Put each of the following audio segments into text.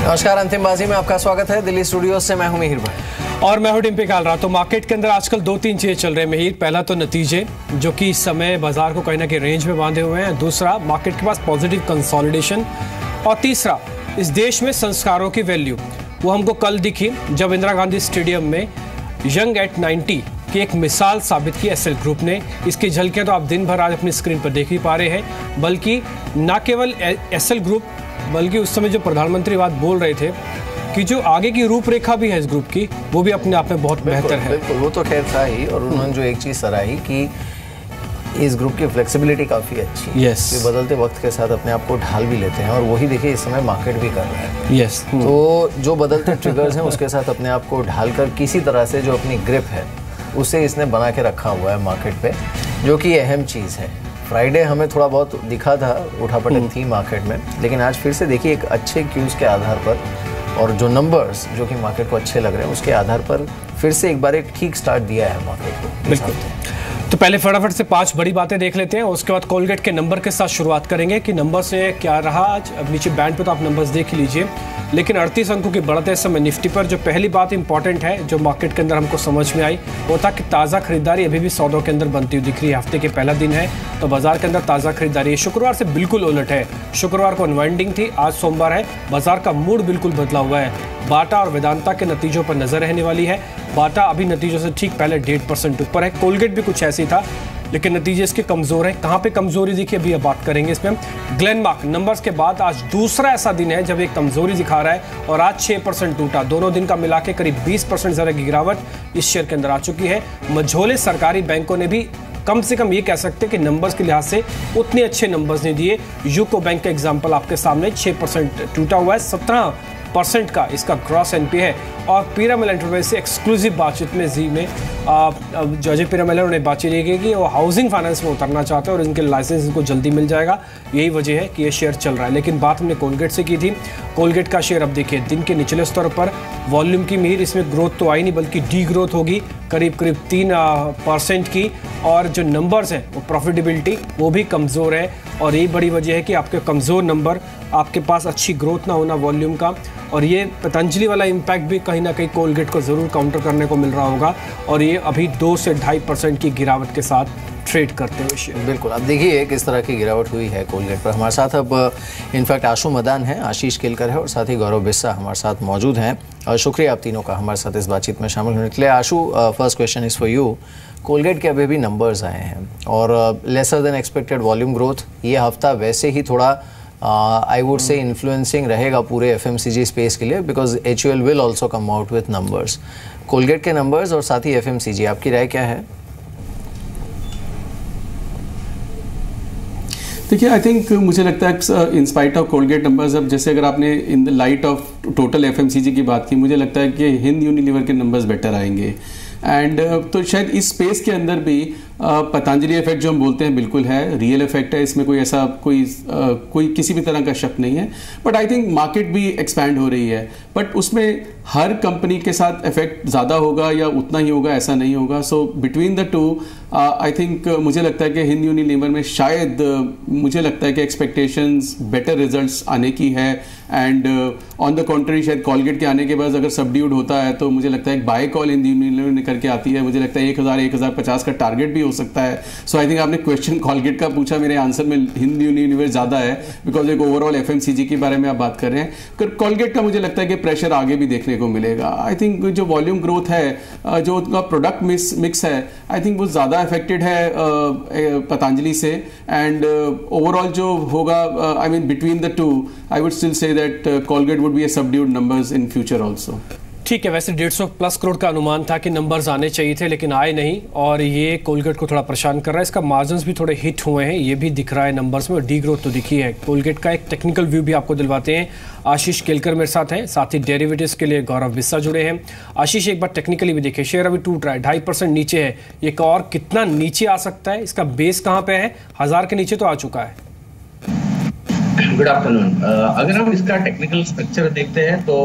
नमस्कार, अंतिम बाजी में आपका स्वागत है। दिल्ली स्टूडियो से मैं हूं मिहिर भाई और मैं हूं डिम्पी कालरा। तो मार्केट के अंदर आजकल 2-3 चीजें चल रहे हैं मिहिर। पहला तो नतीजे जो कि इस समय बाजार को कहीं ना कहीं रेंज में बांधे हुए हैं। दूसरा, मार्केट के पास पॉजिटिव कंसोलिडेशन। और तीसरा, इस देश में संस्कारों की वैल्यू। वो हमको कल दिखी जब इंदिरा गांधी स्टेडियम में यंग एट 90 की एक मिसाल साबित की एसएल ग्रुप ने। इसकी झलकियां तो आप दिन भर आज अपनी स्क्रीन पर देख ही पा रहे हैं। बल्कि न केवल एसएल ग्रुप, बल्कि उस समय जो प्रधानमंत्री बात बोल रहे थे कि जो आगे की रूपरेखा भी है इस ग्रुप की, वो भी अपने आप में बहुत बेहतर है। बिल्कुल, वो तो खैर था ही। और उन्होंने जो एक चीज़ सराही कि इस ग्रुप की फ्लेक्सिबिलिटी काफ़ी अच्छी है। Yes. बदलते वक्त के साथ अपने आप को ढाल भी लेते हैं और वही देखिए इस समय मार्केट भी कर रहा है। Yes. तो जो बदलते ट्रिगर्स हैं उसके साथ अपने आप को ढाल कर किसी तरह से जो अपनी ग्रिप है उसे इसने बना के रखा हुआ है मार्केट पे, जो कि अहम चीज़ है। फ्राइडे हमें थोड़ा बहुत दिखा था, उठापटक थी मार्केट में, लेकिन आज फिर से देखिए एक अच्छे क्यूज़ के आधार पर और जो नंबर्स जो कि मार्केट को अच्छे लग रहे हैं उसके आधार पर फिर से एक बार एक ठीक स्टार्ट दिया है मार्केट को। बिल्कुल। तो पहले फटाफट से 5 बड़ी बातें देख लेते हैं, उसके बाद कोलगेट के नंबर के साथ शुरुआत करेंगे कि नंबर से क्या रहा आज। अब नीचे बैंड पे तो आप नंबर्स देख ही लीजिए, लेकिन 38 अंकों की बढ़त है इस समय निफ्टी पर। जो पहली बात इंपॉर्टेंट है जो मार्केट के अंदर हमको समझ में आई वो था कि ताज़ा खरीदारी अभी भी सौदों के अंदर बनती हुई दिख रही है। हफ्ते के पहला दिन है तो बाजार के अंदर ताज़ा खरीदारी है। शुक्रवार से बिल्कुल उलट है। शुक्रवार को अनवाइंडिंग थी, आज सोमवार है, बाजार का मूड बिल्कुल बदला हुआ है। बाटा और वेदांता के नतीजों पर नजर रहने वाली है। बाटा अभी नतीजों से ठीक पहले 1.5% ऊपर है। कोलगेट भी कुछ ऐसी था, लेकिन नतीजे इसके कमजोर हैं। कहां पे कमजोरी दिखी अभी अब बात करेंगे इसमें। ग्लेनमार्क नंबर्स के बाद आज दूसरा ऐसा दिन है जब एक कमजोरी दिखा रहा है और आज 6% टूटा। दोनों दिन का मिला के करीब 20% ज़रा की गिरावट इस शेयर के अंदर आ चुकी है। मझोले सरकारी बैंकों ने भी कम से कम ये कह सकते हैं कि नंबर्स के लिहाज से उतने अच्छे नंबर्स नहीं दिए। यूको बैंक का एग्जांपल आपके सामने 6% टूटा हुआ है, 17% का इसका ग्रॉस एनपी है। और पिरामिल एंटरप्राइज से एक्सक्लूसिव बातचीत में जी में जो अजय पिरामिल उन्हें बातचीत की कि वो हाउसिंग फाइनेंस में उतरना चाहते हैं और इनके लाइसेंस इनको जल्दी मिल जाएगा। यही वजह है कि ये शेयर चल रहा है। लेकिन बात हमने कोलगेट से की थी। कोलगेट का शेयर अब देखिए दिन के निचले स्तर पर वॉल्यूम की मीर, इसमें ग्रोथ तो आई नहीं बल्कि डी ग्रोथ होगी करीब 3% की। और जो नंबर्स हैं वो प्रॉफिटेबिलिटी वो भी कमज़ोर है। और यही बड़ी वजह है कि आपके कमज़ोर नंबर, आपके पास अच्छी ग्रोथ ना होना वॉल्यूम का, और ये पतंजलि वाला इम्पैक्ट भी कहीं ना कहीं कोलगेट को ज़रूर काउंटर करने को मिल रहा होगा। और ये अभी 2 से 2.5% की गिरावट के साथ ट्रेड करते हुए शेयर। बिल्कुल, अब देखिए किस तरह की गिरावट हुई है कोलगेट पर। हमारे साथ अब इनफैक्ट आशु मदान है, आशीष केलकर है और साथ ही गौरव बिस्सा हमारे साथ मौजूद हैं। और शुक्रिया आप तीनों का हमारे साथ इस बातचीत में शामिल होने के लिए। Ashu, first question is for you. Colgate के अभी भी नंबर्स आए हैं और lesser than expected volume growth. ये हफ्ता वैसे ही थोड़ा आई वुड से इन्फ्लुएंसिंग रहेगा पूरे एफएमसीजी स्पेस के लिए, because HUL will also come out with numbers. Colgate के नंबर्स और साथ ही एफएमसीजी, आपकी राय क्या है? देखिए, आई थिंक मुझे लगता है in spite of Colgate numbers, अब जैसे अगर आपने in the light of total FMCG की बात की, मुझे लगता है कि हिंद यूनिलीवर के नंबर्स बेटर आएंगे। एंड तो शायद इस स्पेस के अंदर भी पतंजलि इफेक्ट जो हम बोलते हैं बिल्कुल है, रियल इफेक्ट है, इसमें कोई ऐसा कोई किसी भी तरह का शक नहीं है। बट आई थिंक मार्केट भी एक्सपैंड हो रही है, बट उसमें हर कंपनी के साथ इफेक्ट ज़्यादा होगा या उतना ही होगा ऐसा नहीं होगा। So between the two I think मुझे लगता है कि हिंद यूनिलीवर में शायद मुझे लगता है कि एक्सपेक्टेशंस बेटर रिजल्ट्स आने की है। एंड ऑन द कॉन्ट्री शायद कोलगेट के आने के बाद अगर सबड्यूड होता है तो मुझे लगता है एक बाय कॉल हिंद यूनिलीवर ने करके आती है। मुझे लगता है 1050 का टारगेट भी हो सकता है। सो आई थिंक आपने क्वेश्चन कोलगेट का पूछा, मेरे आंसर में हिंद यूनिलीवर ज़्यादा है, बिकॉज एक ओवरऑल एफएमसीजी के बारे में आप बात कर रहे हैं। कोलगेट का मुझे लगता है कि प्रेशर आगे भी देखने को मिलेगा। आई थिंक जो वॉल्यूम ग्रोथ है, जो उनका प्रोडक्ट मिक्स है, आई थिंक वो ज़्यादा अफेक्टेड है पतंजलि से। एंड ओवरऑल जो होगा, I mean between the two, I would still say that Colgate would be A subdued numbers in future also. ठीक है, वैसे 150+ करोड़ का अनुमान था कि नंबर्स आने चाहिए थे लेकिन आए नहीं, और ये कोलगेट को थोड़ा परेशान कर रहा है। इसका मार्जिन्स भी थोड़े हिट हुए हैं, ये भी दिख रहा है नंबर्स में, और डी ग्रोथ तो दिखी है। कोलगेट का एक टेक्निकल व्यू भी आपको दिलवाते हैं। आशीष केलकर मेरे साथ हैं, साथ ही डेरिवेटिव्स के लिए गौरव बिस्सा जुड़े हैं। आशीष, एक बार टेक्निकली भी देखिए, शेयर अभी टूट रहा है, 2.5% नीचे है। ये और कितना नीचे आ सकता है? इसका बेस कहाँ पे है? 1000 के नीचे तो आ चुका है। Good afternoon. अगर हम इसका टेक्निकल स्ट्रक्चर देखते हैं तो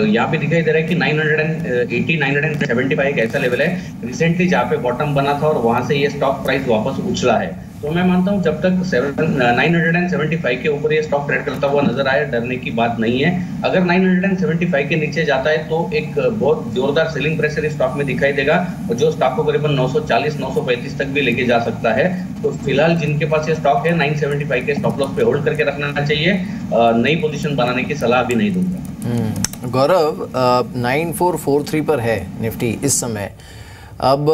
यहाँ पे दिखाई दे रहा है कि 980 975 एक ऐसा लेवल है रिसेंटली जहाँ पे बॉटम बना था और वहां से ये स्टॉक प्राइस वापस उछला है। तो मैं मानता हूं जब तक 975 के ऊपर ये स्टॉक ट्रेड करता हुआ नजर आए, डरने की बात नहीं है। अगर 975 के नीचे जाता है तो एक बहुत जोरदार सेलिंग प्रेशर इस स्टॉक में दिखाई देगा, और जो स्टॉक को करीबन 940 935 तक भी लेके जा सकता है। तो फिलहाल जिनके पास ये स्टॉक है 975 के स्टॉप लॉस पे होल्ड करके रखना चाहिए, नई पोजीशन बनाने की सलाह भी नहीं दूंगा। गौरव, 9443 पर है निफ्टी इस समय। अब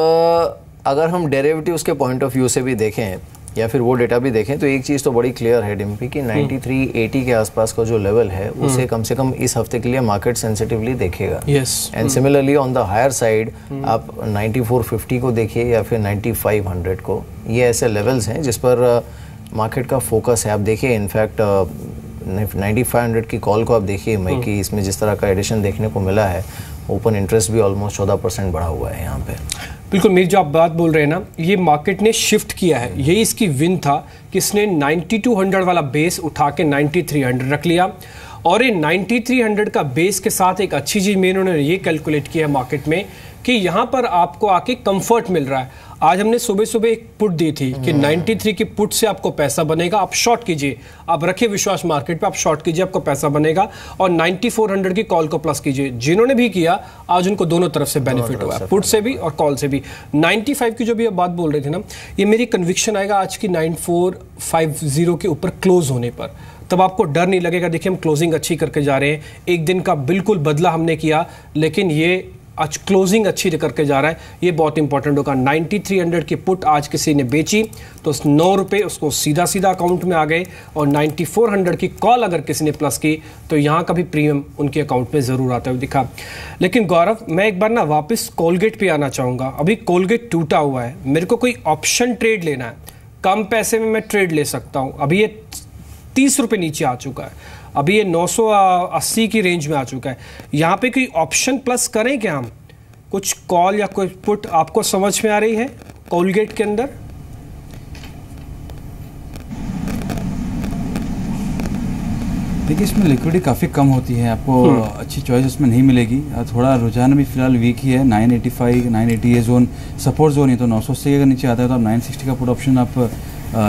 अगर हम डेरिवेटिव्स के पॉइंट ऑफ व्यू से भी देखें या फिर वो डेटा भी देखें तो एक चीज़ तो बड़ी क्लियर है डिम्पी कि 9380 के आसपास का जो लेवल है उसे कम से कम इस हफ्ते के लिए मार्केट सेंसिटिवली देखेगा। And similarly on the higher side आप 9450 को देखिए या फिर 9500 को, ये ऐसे लेवल्स हैं जिस पर मार्केट का फोकस है। आप देखिए इनफैक्ट 9500 की कॉल को आप देखिए मई की, इसमें जिस तरह का एडिशन देखने को मिला है, ओपन इंटरेस्ट भी ऑलमोस्ट 14% बढ़ा हुआ है यहाँ पे। बिल्कुल मीर, जो आप बात बोल रहे हैं ना, ये मार्केट ने शिफ्ट किया है। यही इसकी विन था कि इसने 9200 वाला बेस उठा के 9300 रख लिया, और ये 9300 का बेस के साथ एक अच्छी चीज़ में इन्होंने ये कैलकुलेट किया है मार्केट में कि यहाँ पर आपको आके कंफर्ट मिल रहा है। आज हमने सुबह सुबह एक पुट दी थी कि 93 की पुट से आपको पैसा बनेगा, आप शॉर्ट कीजिए, आप रखिए विश्वास मार्केट पे, आप शॉर्ट कीजिए, आपको पैसा बनेगा, और 9400 की कॉल को प्लस कीजिए। जिन्होंने भी किया आज उनको दोनों तरफ से बेनिफिट हुआ है, पुट से भी और कॉल से भी। 95 की जो भी आप बात बोल रहे थे ना, ये मेरी कन्विक्शन आएगा आज की 9450 के ऊपर क्लोज होने पर, तब आपको डर नहीं लगेगा। देखिए हम क्लोजिंग अच्छी करके जा रहे हैं, एक दिन का बिल्कुल बदला हमने किया, लेकिन ये आज क्लोजिंग अच्छी करके जा रहा है, ये बहुत इंपॉर्टेंट होगा। 9300 की पुट आज किसी ने बेची तो 9 रुपये उसको सीधा सीधा अकाउंट में आ गए, और 9400 की कॉल अगर किसी ने प्लस की तो यहाँ का भी प्रीमियम उनके अकाउंट में ज़रूर आता हुआ दिखा। लेकिन गौरव, मैं एक बार ना वापस कोलगेट पे आना चाहूँगा। अभी कोलगेट टूटा हुआ है, मेरे को कोई ऑप्शन ट्रेड लेना है, कम पैसे में मैं ट्रेड ले सकता हूँ। अभी ये 30 रुपये नीचे आ चुका है, अभी ये 980 की रेंज में आ चुका है। यहाँ पे कोई ऑप्शन प्लस करें क्या हम, कुछ कॉल या कोई पुट आपको समझ में आ रही है कोलगेट के अंदर? देखिए इसमें लिक्विडिटी काफ़ी कम होती है, आपको अच्छी चॉइस इसमें नहीं मिलेगी। थोड़ा रुझान भी फिलहाल वीक ही है। 985 980 ये जोन सपोर्ट जोन है, तो 980 अगर नीचे आता है तो आप 960 का पुट ऑप्शन आप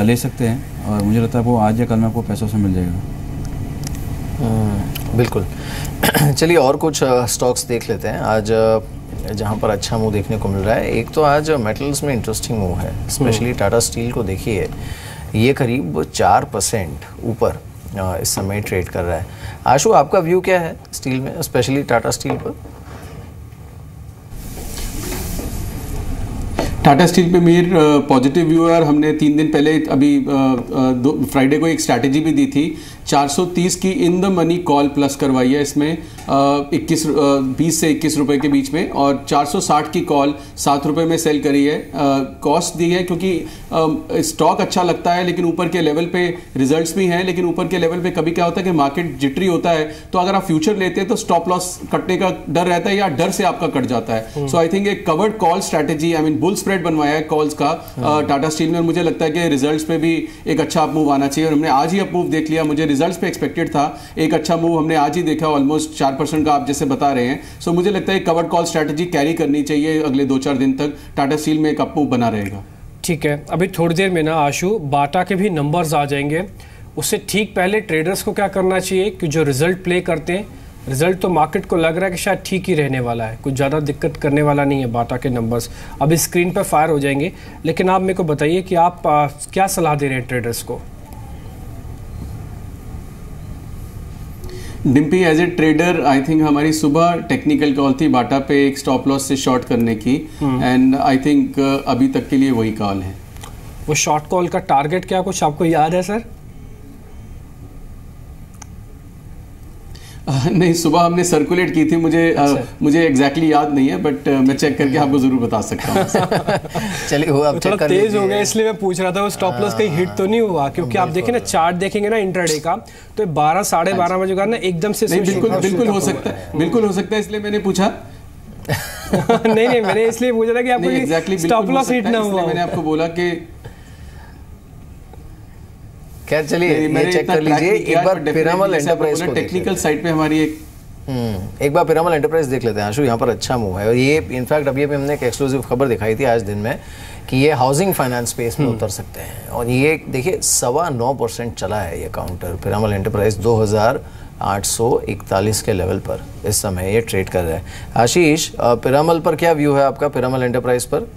ले सकते हैं, और मुझे लगता है वो आज या कल में आपको पैसों से मिल जाएगा। बिल्कुल। चलिए और कुछ स्टॉक्स देख लेते हैं आज जहाँ पर अच्छा मूव देखने को मिल रहा है। एक तो आज मेटल्स में इंटरेस्टिंग मूव है, स्पेशली टाटा स्टील को देखिए, ये करीब 4% ऊपर इस समय ट्रेड कर रहा है। आशु, आपका व्यू क्या है स्टील में, स्पेशली टाटा स्टील पर? टाटा स्टील पे मेरा पॉजिटिव व्यू है, और हमने 3 दिन पहले अभी फ्राइडे को एक स्ट्रैटेजी भी दी थी। 430 की in the money call plus करवाई है इसमें 20 से 21 रुपए के बीच में, और 460 की कॉल 7 रुपए में सेल करी है। कॉस्ट दी है क्योंकि स्टॉक अच्छा लगता है, लेकिन ऊपर के लेवल पे रिजल्ट्स भी हैं, लेकिन ऊपर के लेवल पे कभी क्या होता है कि मार्केट जिटरी होता है, तो अगर आप फ्यूचर लेते हैं तो स्टॉप लॉस कटने का डर रहता है, या डर से आपका कट जाता है। सो आई थिंक एक covered call strategy, I mean bull spread बनवाया है कॉल्स का टाटा स्टील में, और मुझे लगता है कि रिजल्ट्स पे भी एक अच्छा अप मूव आना चाहिए, और हमने आज ही अप मूव देख लिया। मुझे रिजल्ट्स पे एक्सपेक्टेड था एक अच्छा मूव, हमने आज ही देखा, ऑलमोस्ट 4% का आप जैसे बता रहे हैं। सो मुझे लगता है कवर्ड कॉल स्ट्रैटेजी कैरी करनी चाहिए अगले 2-4 दिन तक, टाटा स्टील में एक अप मूव बना रहेगा। ठीक है, अभी थोड़ी देर में ना आशु बाटा के भी नंबर्स आ जाएंगे, उससे ठीक पहले ट्रेडर्स को क्या करना चाहिए कि जो रिजल्ट प्ले करते हैं, रिजल्ट तो मार्केट को लग रहा है कि शायद ठीक ही रहने वाला है, कुछ ज़्यादा दिक्कत करने वाला नहीं है। बाटा के नंबर्स अभी स्क्रीन पर फायर हो जाएंगे, लेकिन आप मेरे को बताइए कि आप क्या सलाह दे रहे हैं ट्रेडर्स को? Dimpy, as a trader I think हमारी सुबह टेक्निकल कॉल थी बाटा पे एक स्टॉप लॉस से शॉर्ट करने की, एंड आई थिंक अभी तक के लिए वही कॉल है। वो शॉर्ट कॉल का टारगेट क्या कुछ आपको याद है सर? नहीं, सुबह हमने सर्कुलेट की थी, मुझे एग्जैक्टली याद नहीं है, बट मैं चेक करके आपको जरूर बता सकता हूँ। चलिए वो अब चेक कर लीजिए। तेज हो गया इसलिए मैं पूछ रहा था वो स्टॉप लॉस कहीं हिट तो नहीं हुआ, क्योंकि आप देखें ना चार्ट देखेंगे ना इंट्राडे का, तो 12 साढ़े 12 बजे का ना एकदम से बिल्कुल हो सकता है, बिल्कुल हो सकता है, इसलिए मैंने पूछा। नहीं मैंने इसलिए पूछा था कि आपको स्टॉप लॉस हिट ना हुआ, मैंने आपको बोला कि खैर चलिए ये चेक कर लीजिए एक बार पिरामल एंटरप्राइज को। टेक्निकल साइड पे हमारी एक एक बार पिरामल एंटरप्राइज देख लेते हैं आशु, यहाँ पर अच्छा मूव है और ये इनफैक्ट अभी हमने एक एक्सक्लूसिव खबर दिखाई थी आज दिन में कि ये हाउसिंग फाइनेंस स्पेस में उतर सकते हैं और ये देखिए 9.25% चला है ये काउंटर। पिरामल एंटरप्राइज 2841 के लेवल पर इस समय ये ट्रेड कर रहा है। आशीष, पिरामल पर क्या व्यू है आपका, पिरामल एंटरप्राइज पर?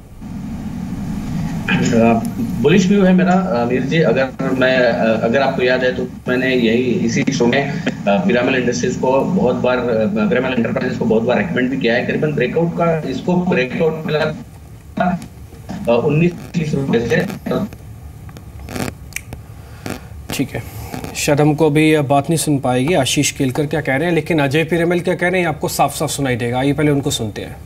बुलिश व्यू है मेरा अमीर जी। अगर आपको याद है तो मैंने इसी शो में पिरामल इंडस्ट्रीज को बहुत बार, पिरामल एंटरप्राइजेस को बहुत बार रेकमेंड भी किया है। करीबन इसको ब्रेकआउट मिला 19 रुपए से। ठीक है, शायद हमको अभी बात नहीं सुन पाएगी आशीष केलकर क्या कह रहे हैं, लेकिन अजय पिरामल क्या कह रहे हैं आपको साफ साफ सुनाई देगा। आइए पहले उनको सुनते हैं।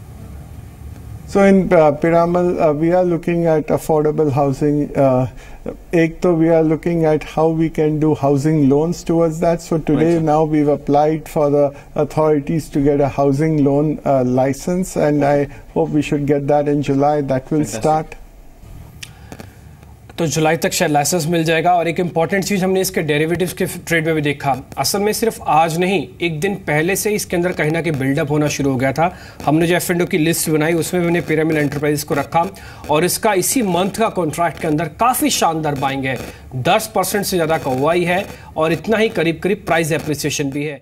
So in Piramal, we are looking at affordable housing. एक तो we are looking at how we can do housing loans towards that. So today now we've applied for the authorities to get a housing loan license, and I hope we should get that in July. That will start. तो जुलाई तक शायद licence मिल जाएगा। और एक important चीज़ हमने इसके derivatives के trade में भी देखा, असल में सिर्फ आज नहीं, एक दिन पहले से इसके अंदर कहीं ना कहीं बिल्डअप होना शुरू हो गया था। हमने जो F&O की लिस्ट बनाई उसमें हमने पिरामल एंटरप्राइज को रखा और इसका इसी मंथ का कॉन्ट्रैक्ट के अंदर काफ़ी शानदार बाइंग है, 10% से ज़्यादा का OI है और इतना ही करीब करीब प्राइस एप्रिसिएशन भी है।